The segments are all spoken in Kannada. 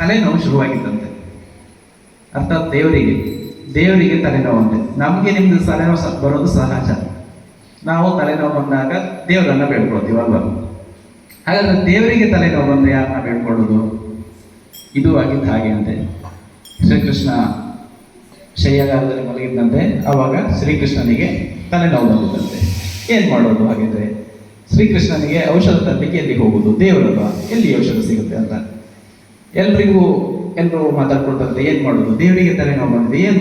ತಲೆನೋವು ಶುರುವಾಗಿದ್ದಂತೆ. ಅರ್ಥಾತ್ ದೇವರಿಗೆ ತಲೆನೋವು ಅಂತೆ. ನಮಗೆ ನಿಮ್ದು ತಲೆನೋವು ಬರೋದು ಸಹಜ. ನಾವು ತಲೆನೋವು ಬಂದಾಗ ದೇವರನ್ನ ಬೇಡ್ಕೊಳ್ತೀವಿ ಅಲ್ವಾ? ಹಾಗಾದ್ರೆ ದೇವರಿಗೆ ತಲೆನೋವು ಬಂದ್ರೆ ಯಾರನ್ನ ಬೇಡ್ಕೊಳ್ಳೋದು? ಇದು ಆಗಿದ್ದು ಹಾಗೆ ಅಂತೆ. ಶ್ರೀಕೃಷ್ಣ ಶಯ್ಯಾಗಾರದಲ್ಲಿ ಮಲಗಿದ್ದಂತೆ. ಆವಾಗ ಶ್ರೀಕೃಷ್ಣನಿಗೆ ತಲೆನೋವು ಬಂದಿದ್ದಂತೆ. ಏನು ಮಾಡೋದು ಹಾಗಿದ್ರೆ? ಶ್ರೀಕೃಷ್ಣನಿಗೆ ಔಷಧ ತರಲಿಕ್ಕೆ ಎಲ್ಲಿ ಹೋಗುದು? ದೇವರಲ್ವಾ, ಎಲ್ಲಿ ಔಷಧ ಸಿಗುತ್ತೆ ಅಂತ ಎಲ್ಲರೂ ಮಾತಾಡ್ಕೊಳ್ತಾರೆ. ಏನು ಮಾಡೋದು? ದೇವರಿಗೆ ತಲೆನೋವು ಬಂದಿದೆ, ಏನು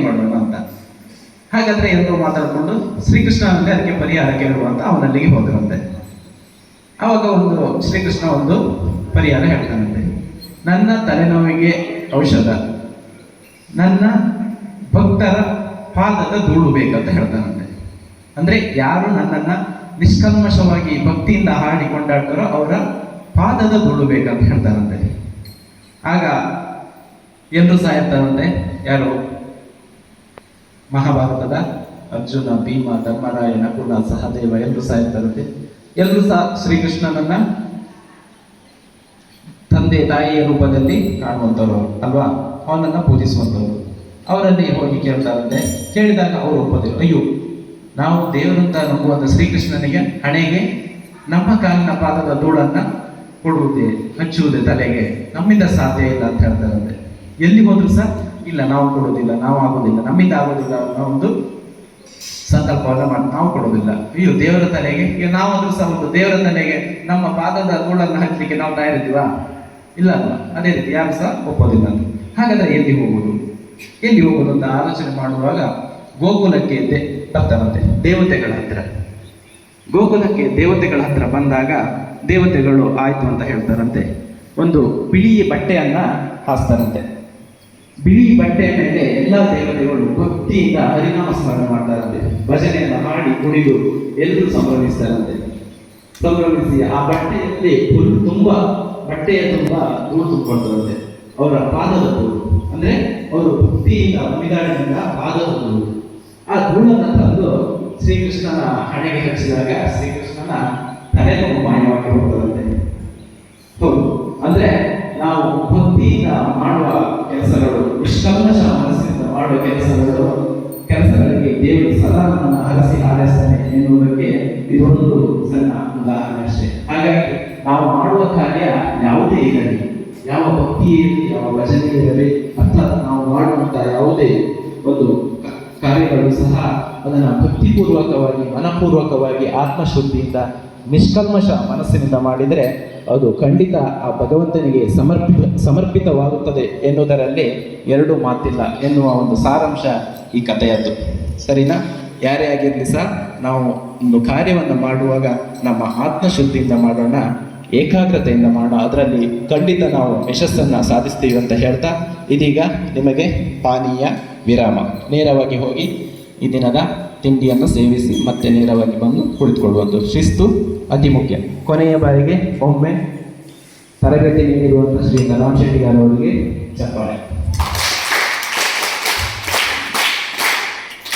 ಮಾಡೋಣ ಅಂತ. ಹಾಗಾದ್ರೆ ಎಲ್ಲರೂ ಮಾತಾಡ್ಕೊಂಡು ಶ್ರೀಕೃಷ್ಣನಿಗೆ ಅದಕ್ಕೆ ಪರಿಹಾರ ಕೇಳುವ ಅಂತ ಅವನಲ್ಲಿಗೆ ಹೋದರಂತೆ. ಆವಾಗ ಶ್ರೀಕೃಷ್ಣ ಒಂದು ಪರಿಹಾರ ಹೇಳ್ತಾನಂತೆ. ನನ್ನ ತಲೆನೋವಿಗೆ ಔಷಧ ನನ್ನ ಭಕ್ತರ ಪಾದದ ಧೂಳು ಬೇಕಂತ ಹೇಳ್ತಾನಂತೆ. ಅಂದ್ರೆ ಯಾರು ನನ್ನನ್ನ ನಿಷ್ಕಲ್ಮಶವಾಗಿ ಭಕ್ತಿಯಿಂದ ಹಾಡಿ ಕೊಂಡಾಡ್ತಾರೋ ಅವರ ಪಾದದ ಧೂಳು ಬೇಕಂತ ಹೇಳ್ತಾನಂತೆ. ಆಗ ಎಲ್ಲರೂ ಸಾಯ್ತಾರಂತೆ. ಯಾರು? ಮಹಾಭಾರತದ ಅರ್ಜುನ, ಭೀಮ, ಧರ್ಮರಾಯ, ನಕುಲ, ಸಹದೇವ ಎಲ್ಲರೂ ಸಾಯ್ತಾರಂತೆ. ಎಲ್ಲರೂ ಸಹ ಶ್ರೀಕೃಷ್ಣನನ್ನ ತಂದೆ ತಾಯಿಯ ರೂಪದಲ್ಲಿ ಕಾಣುವಂಥವ್ರು ಅಲ್ವಾ, ಅವನನ್ನ ಪೂಜಿಸುವಂಥವ್ರು. ಅವರಲ್ಲಿ ಹೋಗಿ ಕೇಳ್ತಾರಂತೆ. ಕೇಳಿದಾಗ ಅವರು ಒಪ್ಪೋದಿಲ್ಲ. ಅಯ್ಯೋ, ನಾವು ದೇವರಂತ ನಂಬುವಂಥ ಶ್ರೀಕೃಷ್ಣನಿಗೆ ಹಣೆಗೆ ನಮ್ಮ ಕಾಲಿನ ಪಾದದ ಧೂಳನ್ನ ಕೊಡುವುದೇ, ಹಚ್ಚುವುದೇ ತಲೆಗೆ ನಮ್ಮಿಂದ ಸಾಧ್ಯ ಇಲ್ಲ ಅಂತ ಹೇಳ್ತಾರಂತೆ. ಎಲ್ಲಿ ಹೋದ್ರು ಸಹ ಇಲ್ಲ, ನಾವು ಕೊಡೋದಿಲ್ಲ, ನಾವು ಆಗೋದಿಲ್ಲ, ನಮ್ಮಿಂದ ಆಗೋದಿಲ್ಲ ಅನ್ನೋ ಒಂದು ಸಂಕಲ್ಪವನ್ನು ಮಾಡಿ ನಾವು ಕೊಡೋದಿಲ್ಲ. ಅಯ್ಯೋ, ದೇವರ ತಲೆಗೆ ಈಗ ನಾವಾದ್ರೂ ಸಹ ಒಂದು ದೇವರ ತಲೆಗೆ ನಮ್ಮ ಪಾದದ ಧೂಳನ್ನು ಹಚ್ಚಲಿಕ್ಕೆ ನಾವು ತಯಾರಿದ್ದೀವಾ? ಇಲ್ಲ ಅಲ್ವಾ? ಅದೇ ರೀತಿ ಯಾರು ಸಹ ಒಪ್ಪೋದಿಲ್ಲ. ಹಾಗಾದ್ರೆ ಎಲ್ಲಿ ಹೋಗುದು ಅಂತ ಆಲೋಚನೆ ಮಾಡುವಾಗ ಗೋಕುಲಕ್ಕೆ ಬರ್ತಾರಂತೆ ದೇವತೆಗಳ ಹತ್ರ. ಗೋಕುಲಕ್ಕೆ ದೇವತೆಗಳ ಹತ್ರ ಬಂದಾಗ ದೇವತೆಗಳು ಆಯ್ತು ಅಂತ ಹೇಳ್ತಾರಂತೆ. ಒಂದು ಬಿಳಿ ಬಟ್ಟೆಯನ್ನ ಹಾಸ್ತಾರಂತೆ. ಬಿಳಿ ಬಟ್ಟೆಯ ಮೇಲೆ ಎಲ್ಲ ದೇವತೆಗಳು ಭಕ್ತಿಯಿಂದ ಹರಿನಾಮ ಸ್ಮರಣೆ ಮಾಡ್ತಾರಂತೆ. ಭಜನೆಯನ್ನು ಹಾಡಿ ಕುಣಿದು ಎಲ್ಲರೂ ಸಂಭ್ರಮಿಸ್ತಾರಂತೆ. ಸಂಭ್ರಮಿಸಿ ಆ ಬಟ್ಟೆಯಲ್ಲಿ ಬಟ್ಟೆಯ ತುಂಬ ಧೂಳು ತುಂಬಿಕೊಳ್ತಾರಂತೆ. ಅವರ ಪಾದದ ಧೂಳು ಅಂದ್ರೆ ಅವರು ಭಕ್ತಿಯಿಂದ ಅಮಿದಾಡಿನಿಂದ ಪಾದದ ಧೂಳು. ಆ ಧೂಳನ್ನು ತಂದು ಶ್ರೀಕೃಷ್ಣನ ಹಣೆಗೆ ಹಚ್ಚಿದಾಗ ಶ್ರೀಕೃಷ್ಣನ ತಲೆನೋವು ಮಾಯವಾಗಿ ಹೋಗ್ತದಂತೆ. ಹೌದು, ಅಂದ್ರೆ ನಾವು ಭಕ್ತಿಯಿಂದ ಮಾಡುವ ಕೆಲಸಗಳು, ನಿಷ್ಕಲ್ಮಶ ಮನಸ್ಸಿನಿಂದ ಮಾಡುವ ಕೆಲಸಗಳಿಗೆ ದೇವರು ಸದಾ ನಮ್ಮನ್ನು ಹರಸಿ ಆರಿಸ್ತಾನೆ ಎನ್ನುವುದಕ್ಕೆ ಇದೊಂದು ಸಣ್ಣ ಉದಾಹರಣೆ ಅಷ್ಟೇ. ಹಾಗಾಗಿ ನಾವು ಮಾಡುವ ಕಾರ್ಯ ಯಾವುದೇ ಇರಲಿ, ಯಾವ ಭಕ್ತಿ ಇರಲಿ, ಯಾವ ಭಜನೆ ಇರಲಿ, ಅರ್ಥಾತ್ ನಾವು ಮಾಡುವಂತ ಯಾವುದೇ ಒಂದು ಕಾರ್ಯಗಳು ಸಹ ಅದನ್ನು ಭಕ್ತಿಪೂರ್ವಕವಾಗಿ, ಮನಪೂರ್ವಕವಾಗಿ, ಆತ್ಮಶುದ್ಧಿಯಿಂದ, ನಿಷ್ಕಲ್ಮಶ ಮನಸ್ಸಿನಿಂದ ಮಾಡಿದರೆ ಅದು ಖಂಡಿತ ಆ ಭಗವಂತನಿಗೆ ಸಮರ್ಪಿತವಾಗುತ್ತದೆ ಎನ್ನುವುದರಲ್ಲಿ ಎರಡು ಮಾತಿಲ್ಲ ಎನ್ನುವ ಒಂದು ಸಾರಾಂಶ ಈ ಕಥೆಯದ್ದು. ಸರಿನಾ? ಯಾರೇ ಆಗಿರಲಿ ಸಹ ನಾವು ಒಂದು ಕಾರ್ಯವನ್ನು ಮಾಡುವಾಗ ನಮ್ಮ ಆತ್ಮಶುದ್ಧಿಯಿಂದ ಮಾಡೋಣ, ಏಕಾಗ್ರತೆಯಿಂದ ಮಾಡೋಣ. ಅದರಲ್ಲಿ ಖಂಡಿತ ನಾವು ಯಶಸ್ಸನ್ನು ಸಾಧಿಸ್ತೀವಿ ಅಂತ ಹೇಳ್ತಾ ಇದೀಗ ನಿಮಗೆ ಪಾನೀಯ ವಿರಾಮ. ನೇರವಾಗಿ ಹೋಗಿ ಈ ದಿನದ ತಿಂಡಿಯನ್ನು ಸೇವಿಸಿ ಮತ್ತೆ ನೇರವಾಗಿ ಬಂದು ಕುಳಿತುಕೊಳ್ಳುವುದು ಶಿಸ್ತು ಅತಿ ಮುಖ್ಯ. ಕೊನೆಯ ಬಾರಿಗೆ ಒಮ್ಮೆ ತರಬೇತಿ ನೀಡಿರುವಂಥ ಶ್ರೀ ನರಾಮ್ ಶೆಟ್ಟಿಗಾರ್ ಅವರಿಗೆ ಚಪ್ಪಾಳೆ.